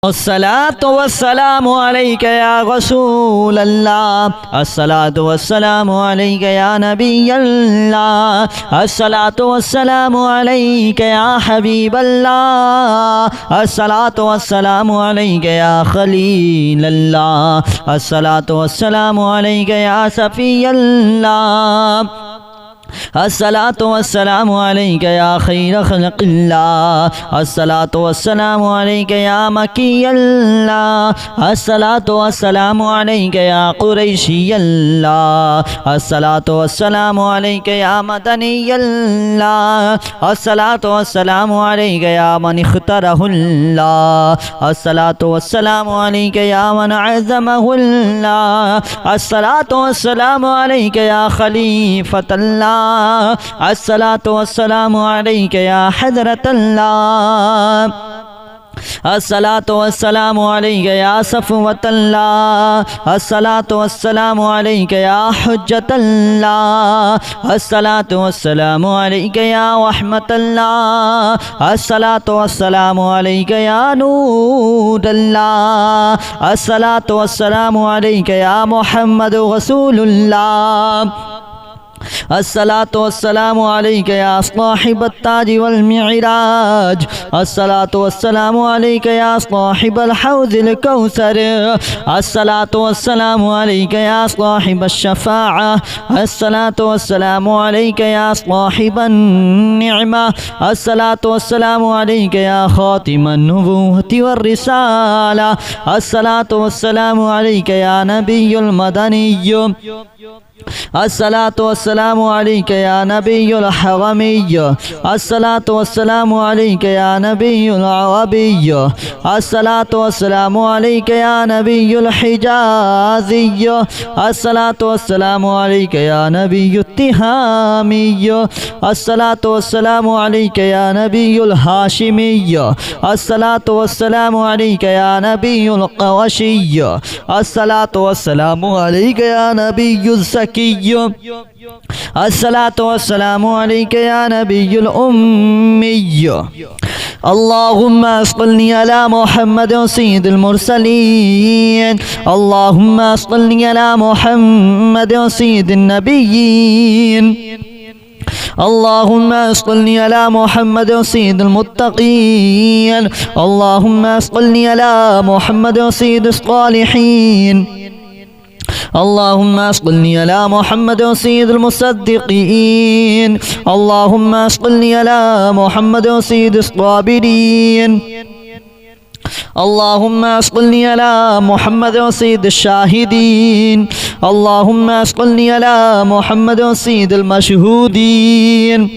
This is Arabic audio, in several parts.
الصلاة والسلام عليك يا رسول الله، الصلاة والسلام عليك يا نبي الله، الصلاة والسلام عليك يا حبيب الله، الصلاة والسلام عليك يا خليل الله، الصلاة والسلام عليك يا صفي الله، الصلاة والسلام عليك يا خير خلق الله، الصلاة والسلام عليك يا مكي الله، الصلاة والسلام عليك يا قريشي الله، الصلاة والسلام عليك يا مدني الله، الصلاة والسلام عليك يا من اختاره الله، الصلاة والسلام عليك يا من عزمه الله، الصلاة والسلام عليك يا خليفة الله، الصلاة والسلام عليك يا حضرة الله، الصلاة والسلام عليك يا صفوة الله، الصلاة والسلام عليك يا حجة الله، الصلاة والسلام عليك يا رحمة الله، الصلاة والسلام عليك يا نور الله، الصلاة والسلام عليك يا محمد رسول الله، الصلاة والسلام عليك يا صاحب التاج والمعراج، الصلاة والسلام عليك يا صاحب الحوض الكوثر، الصلاة والسلام عليك يا صاحب الشفاعة، الصلاة والسلام عليك يا صاحب النعمة، الصلاة والسلام عليك يا خاتم النبوة والرسالة، الصلاة والسلام عليك يا نبي المدني، الصلاة والسلام عليك يا نبي الحرمي، الصلاة والسلام عليك يا نبي العربي، الصلاة والسلام عليك يا نبي الحجازي، الصلاة والسلام عليك يا نبي التهامي، الصلاة والسلام عليك يا نبي الهاشمي، الصلاة والسلام عليك يا نبي القرشي، الصلاة والسلام عليك يا نبي الزكي، الصلاة والسلام عليك يا نبي الأمي. اللهم صل على محمد سيد المرسلين، اللهم صل على محمد سيد النبيين، اللهم صل على محمد سيد المتقين، اللهم صل على محمد سيد الصالحين، اللهم صل على محمد سيد المصدقين، اللهم صل على محمد سيد الصابرين، اللهم صل على محمد سيد الشاهدين، اللهم صل على محمد سيد المشهودين،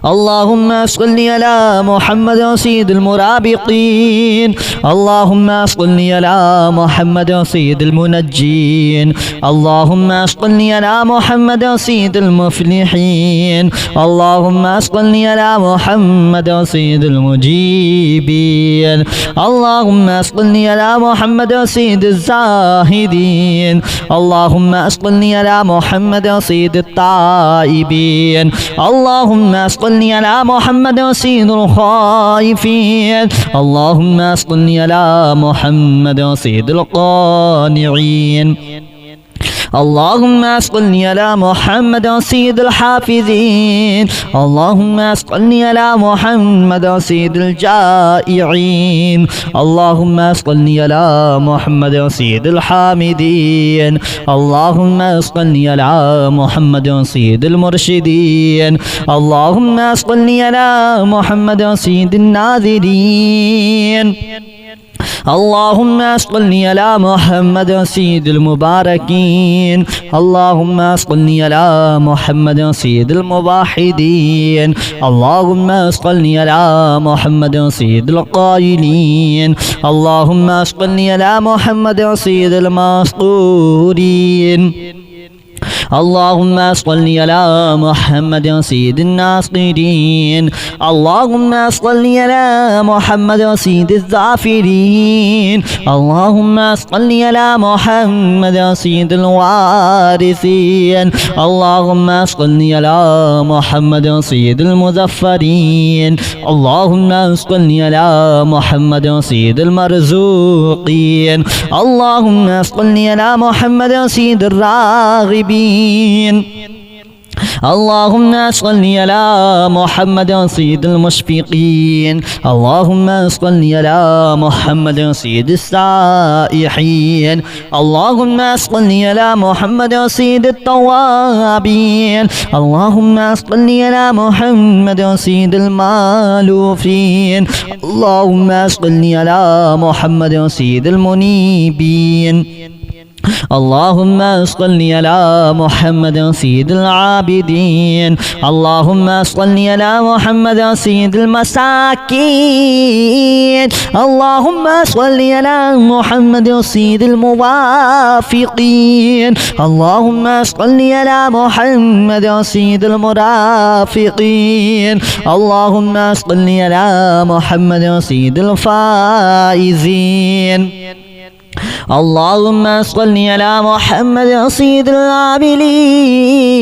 اللهم صل على محمد سيد المرابطين، اللهم صل على محمد سيد المنجين، اللهم صل على محمد سيد المفلحين، اللهم صل على محمد سيد المجيبين، اللهم صل على محمد سيد الزاهدين، اللهم صل على محمد سيد التائبين، اللهم صل على محمد سيد الخائفين، اللهم صل على محمد سيد القانعين، اللهم صل على محمد سيد الحافظين، اللهم صل على محمد سيد الجائعين، اللهم صل على محمد سيد الحامدين، اللهم صل على محمد سيد المرشدين، اللهم صل على محمد سيد الناذرين، اللهم صل على محمد سيد المباركين، اللهم صل على محمد سيد الموحدين، اللهم صل على محمد سيد القائلين، اللهم صل على محمد سيد المسطورين، اللهم صل على محمد سيد الناصرين اللهم صل على محمد سيد الظافرين اللهم صل على محمد سيد الوارثين اللهم صل على محمد سيد المظفرين اللهم صل على محمد سيد المرزوقين اللهم صل على محمد سيد الراغبين اللهم صل على محمد سيد المشفقين اللهم صل على محمد سيد السائحين اللهم صل على محمد سيد التوابين اللهم صل على محمد سيد المالوفين اللهم صل على محمد سيد المنيبين اللهم صل على محمد سيد العابدين اللهم صل على محمد سيد المساكين اللهم صل على محمد سيد الموافقين اللهم صل على محمد سيد المرافقين اللهم صل على محمد سيد الفائزين اللهم صل على محمد سيد العاملين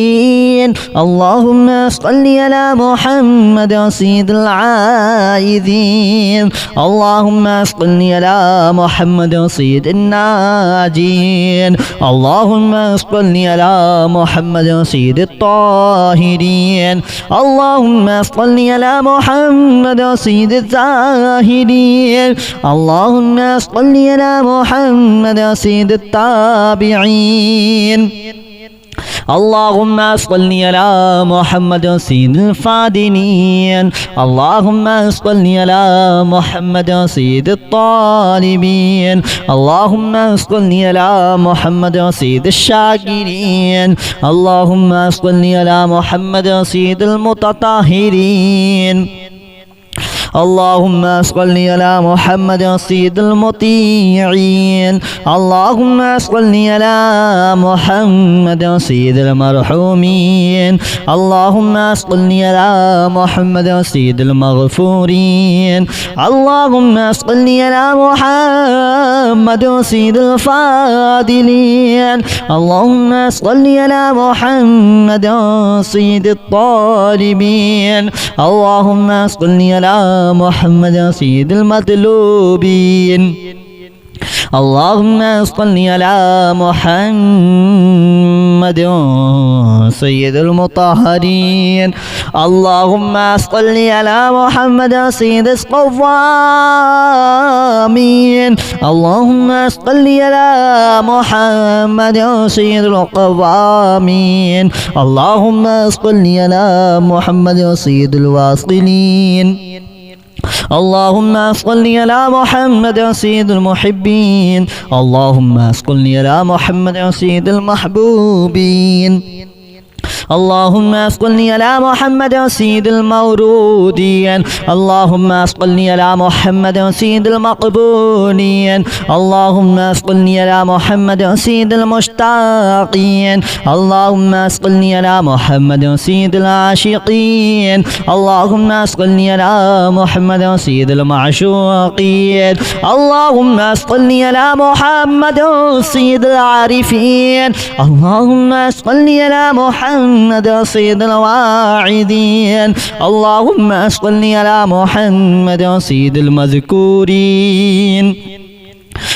اللهم صل على محمد سيد العائذين اللهم صل على محمد سيد الناجين اللهم صل على محمد سيد الطاهرين اللهم صل على محمد سيد الزاهدين اللهم صل على محمد سيد التابعين اللهم صل على محمد سيد الفادنين اللهم صل على محمد سيد الطالبين اللهم صل على محمد سيد الشاكرين اللهم صل على محمد سيد المتطهرين اللهم صل على محمد سيد المطيعين اللهم صل على محمد سيد المرحومين اللهم صل على محمد سيد المغفورين اللهم صل على محمد سيد الفاضلين اللهم صل على محمد سيد الطالبين اللهم صل على محمد سيد المطلوبين اللهم صل على محمد سيد المطهرين اللهم صل على محمد سيد الصوامين اللهم صل على محمد سيد القوامين اللهم صل على محمد سيد الواصلين اللهم صل على محمد سيد المحبين اللهم صل على محمد سيد المحبوبين اللهم صل على محمد سيد المورودين اللهم صل على محمد سيد المقبولين اللهم صل على محمد سيد المشتاقين اللهم صل على محمد سيد العاشقين اللهم صل على محمد سيد المعشوقين اللهم صل على محمد سيد العارفين اللهم صل على محمد سيد الواعدين اللهم صل على محمد سيد المذكورين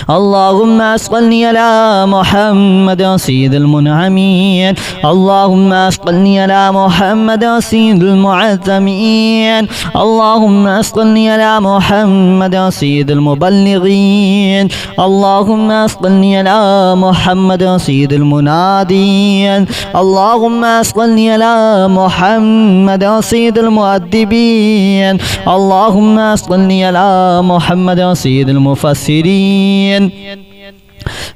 اللهم صل على محمد سيد المنعمين اللهم صل على محمد سيد المعظمين اللهم صل على محمد سيد المبلغين اللهم صل على محمد سيد المنادين اللهم صل على محمد سيد المؤدبين اللهم صل على محمد سيد المفسرين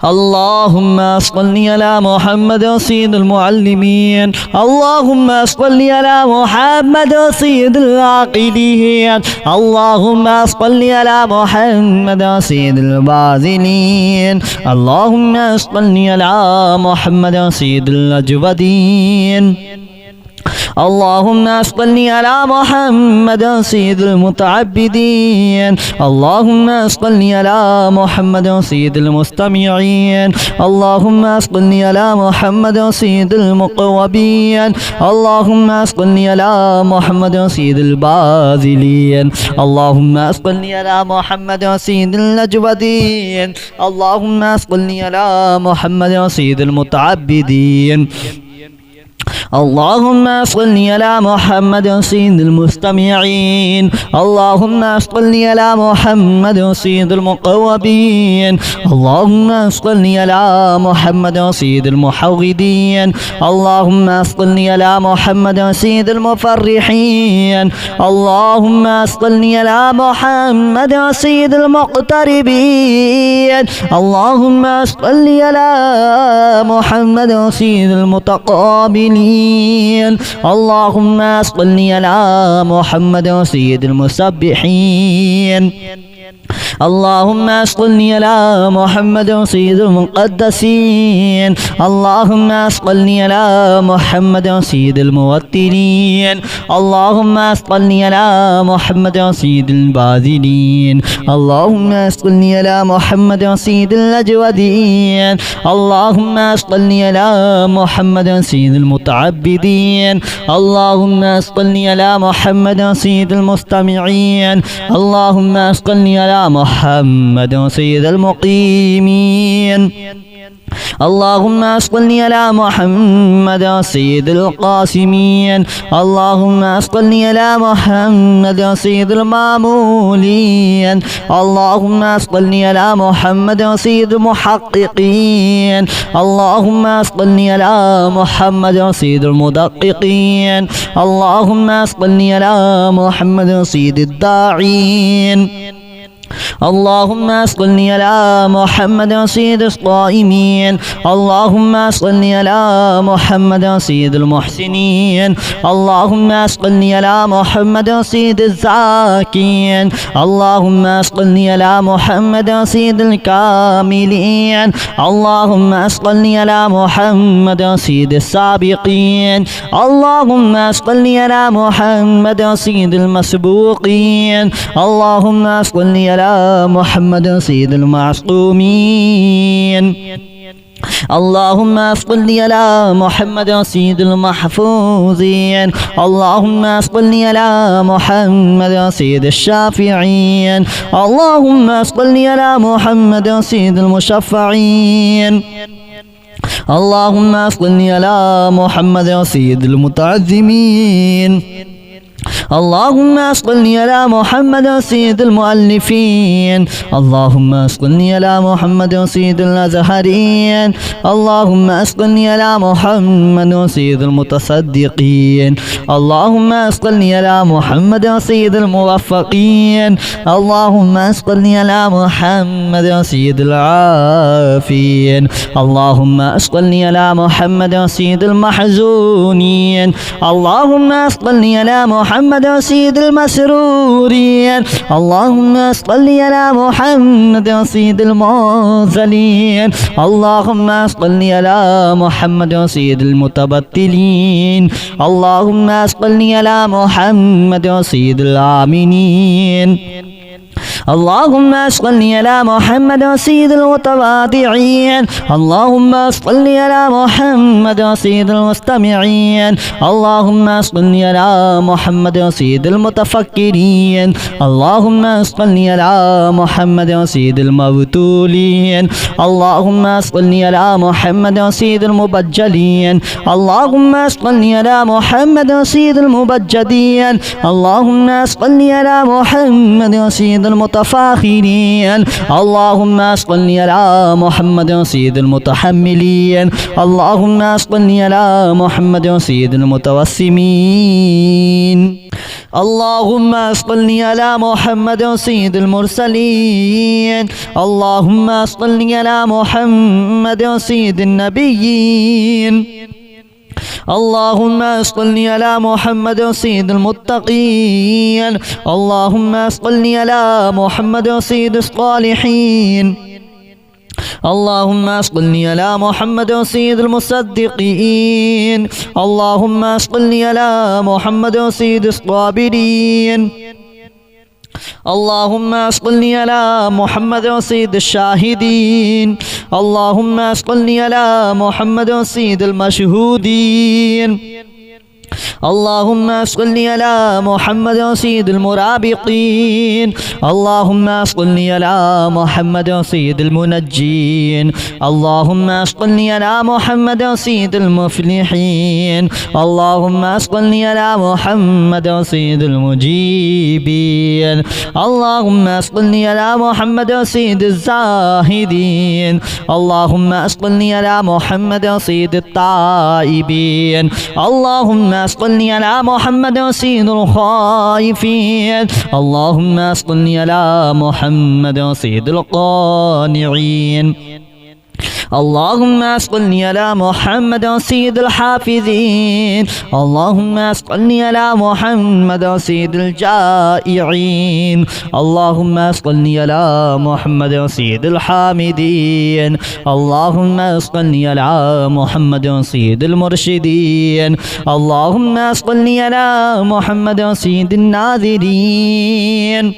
اللهم صل على محمد سيد المعلمين اللهم صل على محمد سيد العاقلين اللهم صل على محمد سيد الباذلين اللهم صل على محمد سيد الأجودين اللهم صل على محمد سيد المتعبدين اللهم صل على محمد سيد المستمعين اللهم صل على محمد سيد المقوبين اللهم صل على محمد سيد الباذلين اللهم صل على محمد سيد الأجودين اللهم صل على محمد سيد المتعبدين اللهم صل على محمد سيد المستمعين اللهم صل على محمد سيد المقوبين اللهم صل على محمد سيد المحوذين اللهم صل على محمد سيد المفرحين اللهم صل على محمد سيد المقتربين اللهم صل على محمد سيد المتقابلين اللهم صل على محمد سيد المسبحين اللهم صل على محمد سيد المقدسين اللهم صل على محمد سيد الموترين اللهم صل على محمد سيد الباذلين اللهم صل على محمد سيد الأجودين اللهم صل على محمد سيد المتعبدين اللهم صل على محمد سيد المستمعين اللهم صل على محمد سيد المقيمين اللهم صل على محمد سيد القاسمين اللهم صل على محمد سيد المامولين اللهم صل على محمد سيد المحققين اللهم صل على محمد سيد المدققين اللهم صل على محمد سيد الداعين اللهم صل على محمد سيد الصائمين اللهم صل على محمد سيد المحسنين اللهم صل على محمد سيد الزاكين اللهم صل على محمد سيد الكاملين اللهم صل على محمد سيد السابقين اللهم صل على محمد سيد المسبوقين اللهم صل على محمد سيد المعصومين اللهم صل على محمد سيد المحفوظين اللهم صل على محمد سيد الشافعين اللهم صل على محمد سيد المشفعين اللهم صل على محمد سيد المتعظمين اللهم صل على محمد سيد المؤلفين اللهم صل على محمد سيد الأزهرين اللهم صل على محمد سيد المتصدقين اللهم صل على محمد سيد الموفقين اللهم صل على محمد سيد العافين اللهم صل على محمد سيد المحزونين اللهم صل على محمد سيد المسرورين اللهم صل على محمد سيد المرسلين اللهم صل على محمد سيد المتبتلين اللهم صل على محمد سيد الآمنين اللهم صل على محمد سيد المتواضعين اللهم صل على محمد سيد المستمعين اللهم صل على محمد سيد المتفكرين اللهم صل على محمد سيد المبتولين اللهم صل على محمد سيد المبجلين اللهم صل على محمد سيد المبجدين اللهم صل على محمد سيد المتفاخرين اللهم صل على محمد سيد المتحملين اللهم صل على محمد سيد المتوسمين اللهم صل على محمد سيد المرسلين. اللهم صل على محمد سيد النبيين. اللهم صل على محمد سيد المتقين. اللهم صل على محمد سيد الصالحين. اللهم صل على محمد سيد المصدقين. اللهم صل على محمد سيد الصابرين. اللهم صل على محمد سيد الشاهدين. اللهم صل على محمد سيد المشهودين. اللهم صل على محمد سيد المرابطين. اللهم صل على محمد سيد المنجين. اللهم صل على محمد سيد المفلحين. اللهم صل على محمد سيد المجيبين. اللهم صل على محمد سيد الزاهدين. اللهم صل على محمد سيد التائبين. اللهم صل على محمد سيد الخائفين. اللهم صل على محمد سيد القانعين. اللهم صل على محمد سيد الحافظين. اللهم صل على محمد سيد الجائعين. اللهم صل على محمد سيد الحامدين. اللهم صل على محمد سيد المرشدين. اللهم صل على محمد سيد الناذرين.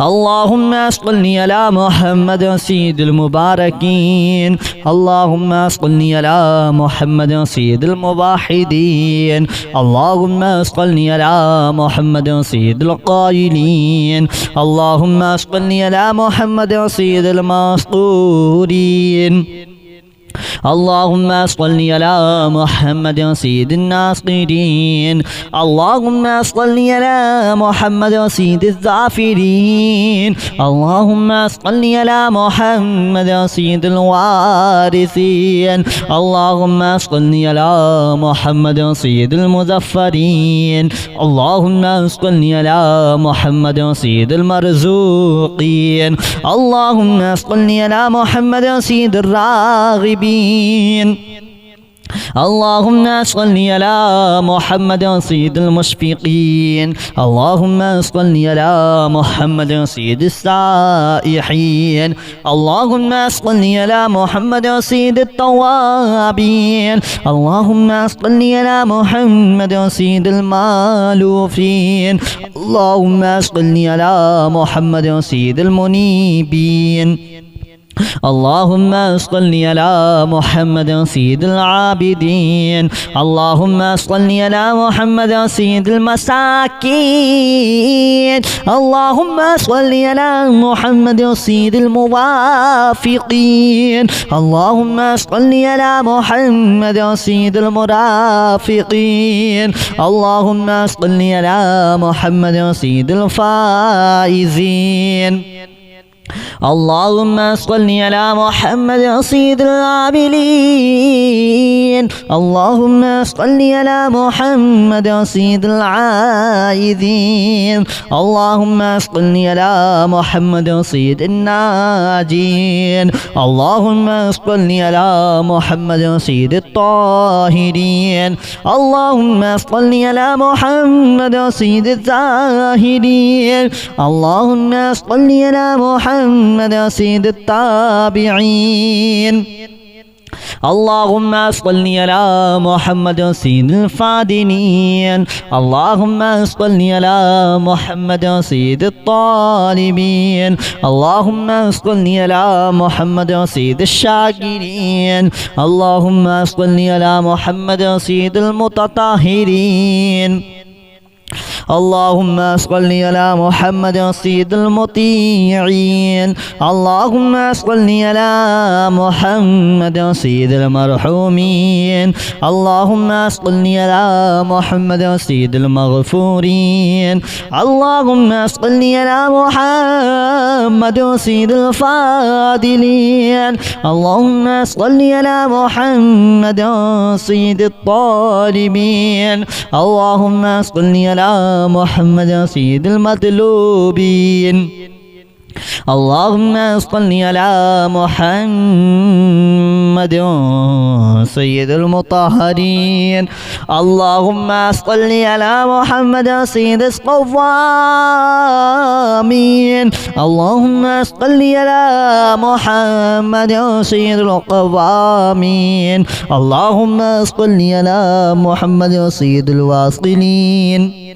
اللهم صل على محمد سيد المباركين. اللهم صل على محمد سيد الموحدين. اللهم صل على محمد سيد القائلين. اللهم صل على محمد سيد المسطورين. اللهم صل على محمد سيد الناصرين. اللهم صل على محمد سيد الظافرين. اللهم صل على محمد سيد الوارثين. اللهم صل على محمد سيد المظفرين. اللهم صل على محمد سيد المرزوقين. اللهم صل على محمد سيد الراغبين. اللهم صل على محمد سيد المشفقين. اللهم صل على محمد سيد السائحين. اللهم صل على محمد سيد التوابين. اللهم صل على محمد سيد المالوفين. اللهم صل على محمد سيد المنيبين. اللهم صل على محمد سيد العابدين. اللهم صل على محمد سيد المساكين. اللهم صل على محمد سيد الموافقين. اللهم صل على محمد سيد المرافقين. اللهم صل على محمد سيد الفائزين. اللهم صل على محمد سيد العاملين. اللهم صل على محمد سيد العائذين. اللهم صل على محمد سيد الناجين. اللهم صل على محمد سيد الطاهرين. اللهم صل على محمد سيد الزاهدين. اللهم صل على محمد سيد التابعين. اللهم صل على محمد سيد الفادنين. اللهم صل على محمد سيد الطالبين. اللهم صل على محمد سيد الشاكرين. اللهم صل على محمد سيد المتطهرين. اللهم صل على محمد سيد المطيعين. اللهم صل على محمد سيد المرحومين. اللهم صل على محمد سيد المغفورين. اللهم صل على محمد سيد الفاضلين. اللهم صل على محمد سيد الطالبين. اللهم صل على محمد سيد المطلوبين اللهم صل على محمد سيد المطهرين اللهم صل على محمد سيد الصوامين اللهم صل على محمد سيد القوامين اللهم صل على محمد سيد الواصلين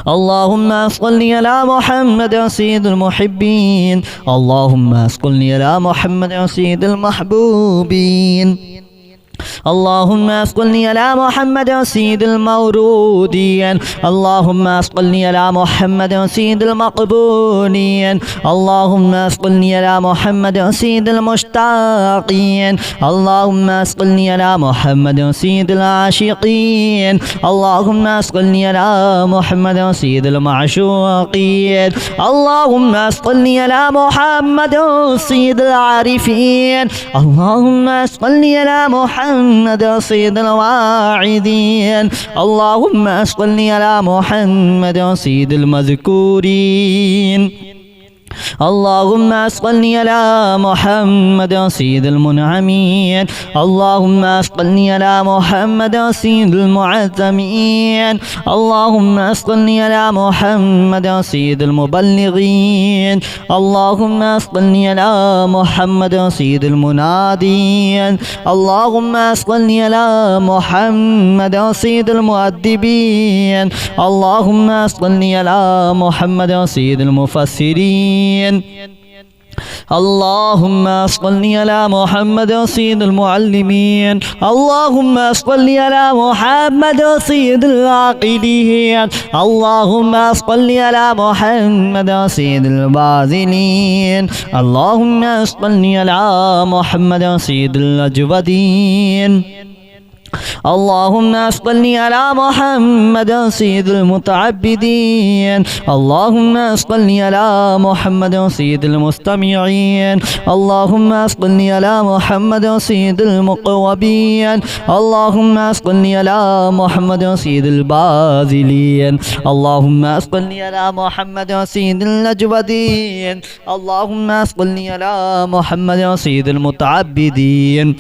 اللهم صل على محمد سيد المحبين اللهم صل على محمد سيد المحبوبين اللهم صل على محمد سيد المورودين اللهم صل على محمد سيد المقبولين اللهم صل على محمد سيد المشتاقين اللهم صل على محمد سيد العاشقين اللهم صل على محمد سيد المعشوقين اللهم صل على محمد سيد العارفين اللهم صل على محمد سيد الواعدين اللهم صل على محمد سيد المذكورين اللهم صل على محمد سيد المنعمين اللهم صل على محمد سيد المعزمين اللهم صل على محمد سيد المبلغين اللهم صل على محمد سيد المنادين اللهم صل على محمد سيد المؤدبين اللهم صل على محمد سيد المفسرين اللهم صل على محمد سيد المعلمين اللهم صل على محمد سيد العاقلين اللهم صل على محمد سيد الباذلين اللهم صل على محمد سيد الأجودين اللهم صل على محمد سيد المتعبدين اللهم صل على محمد سيد المستمعين اللهم صل على محمد سيد المقوبين اللهم صل على محمد سيد الباذلين اللهم صل على محمد سيد الأجودين اللهم صل على محمد سيد المتعبدين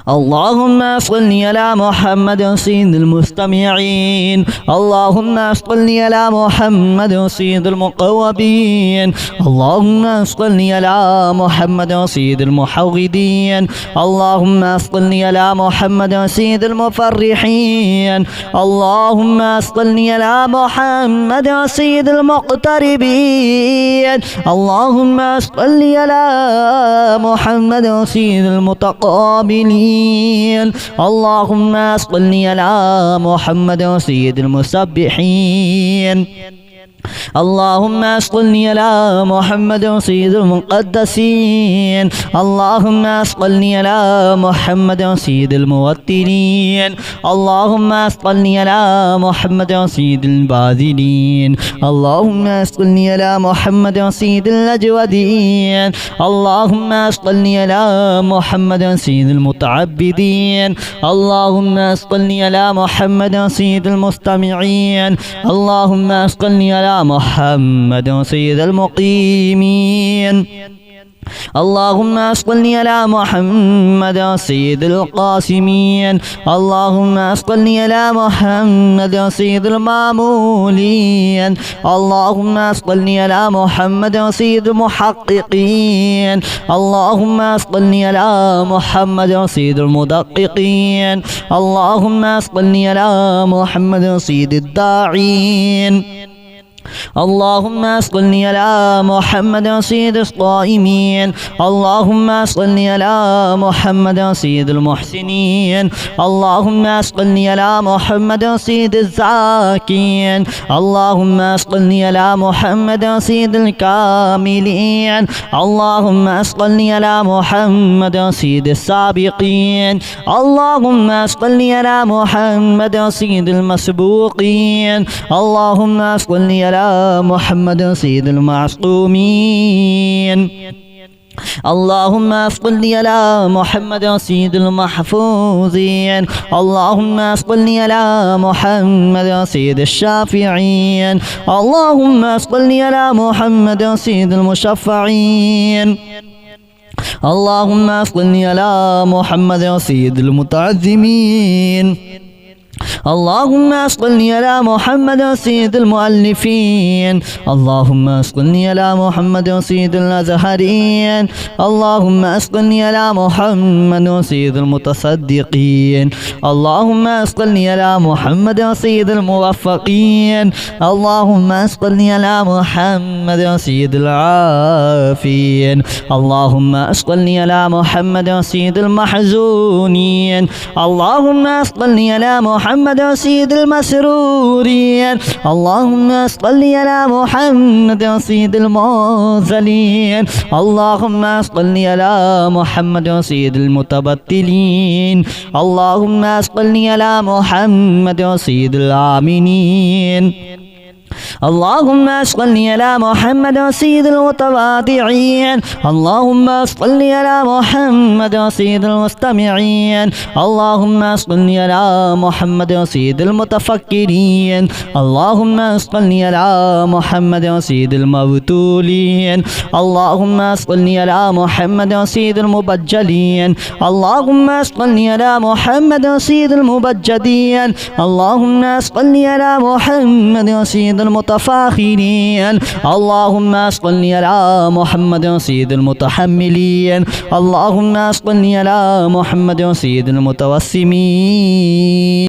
اللهم صل على محمد سيد المستمعين اللهم صل على محمد سيد المقوبين اللهم صل على محمد سيد المحوذين اللهم صل على محمد سيد المفرحين اللهم صل على محمد سيد المقتربين اللهم صل على محمد سيد المتقابلين اللهم صل على محمد سيد المسبحين اللهم صل على محمد سيد المقدسين اللهم صل على محمد سيد الموترين اللهم صل على محمد سيد الباذلين اللهم صل على محمد سيد الأجودين اللهم صل على محمد سيد المتعبدين اللهم صل على محمد سيد المستمعين اللهم صل على محمد سيد المقيمين اللهم صل على محمد سيد القاسمين اللهم صل على محمد سيد المامولين اللهم صل على محمد سيد المحققين اللهم صل على محمد سيد المدققين اللهم صل على محمد سيد الداعين اللهم صل على محمد سيد الصائمين اللهم صل على محمد سيد المحسنين اللهم صل على محمد سيد الزاكين اللهم صل على محمد سيد الكاملين اللهم صل على محمد سيد السابقين اللهم صل على محمد سيد المسبوقين اللهم صل على محمد سيد المعصومين اللهم صل على محمد سيد المحفوظين اللهم صل على محمد سيد الشافعين اللهم صل على محمد سيد المشفعين اللهم صل على محمد سيد المتعظمين اللهم صل على محمد سيد المؤلفين اللهم صل على محمد سيد الأزهرين اللهم صل على محمد سيد المتصدقين اللهم صل على محمد سيد الموفقين اللهم صل على محمد سيد العافين اللهم صل على محمد سيد المحزونين اللهم صل على محمد سيد المسرورين اللهم صل على محمد سيد المرسلين اللهم صل على محمد سيد المتبتلين اللهم صل على محمد سيد الآمنين اللهم صل على محمد سيد المتواضعين اللهم صل على محمد سيد المستمعين اللهم صل على محمد سيد المتفكرين اللهم صل على محمد سيد المبتولين اللهم صل على محمد سيد المبجلين اللهم صل على محمد سيد المبجدين اللهم صل على محمد سيد المتفاخرين اللهم صل على محمد سيد المتحملين اللهم صل على محمد سيد المتوسمين